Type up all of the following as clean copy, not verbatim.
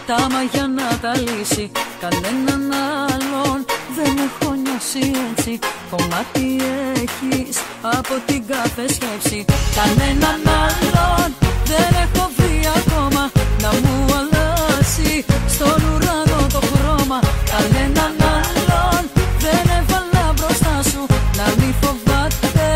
τα μαγιά να τα λύσει. Κανέναν άλλον δεν έχω νιώσει έτσι. Κομμάτι έχεις από την κάθε σκέψη. Κανέναν άλλον δεν έχω βρει ακόμα να μου αλλάσει στον ουρανό το χρώμα. Κανέναν άλλον δεν έβαλα μπροστά σου να μη φοβάται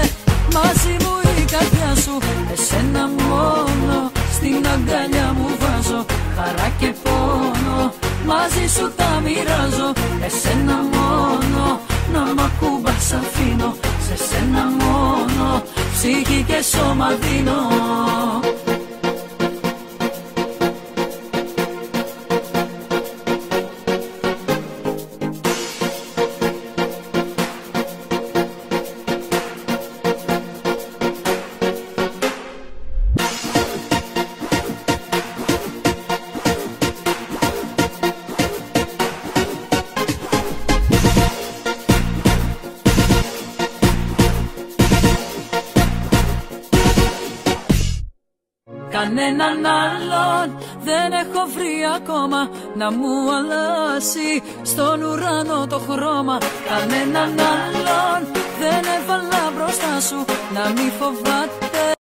μαζί μου η καρδιά σου. Εσένα μόνο στην αγκαλιά μου βάζω, χαρά και πόνο μαζί σου τα μοιράζω. Εσένα μόνο να μ' ακουμπάς αφήνω, σε σένα μόνο ψυχή και σώμα δίνω. Κανέναν άλλον δεν έχω βρει ακόμα να μου αλλάσει στον ουρανό το χρώμα. Κανέναν άλλον δεν έβαλα μπροστά σου να μη φοβάται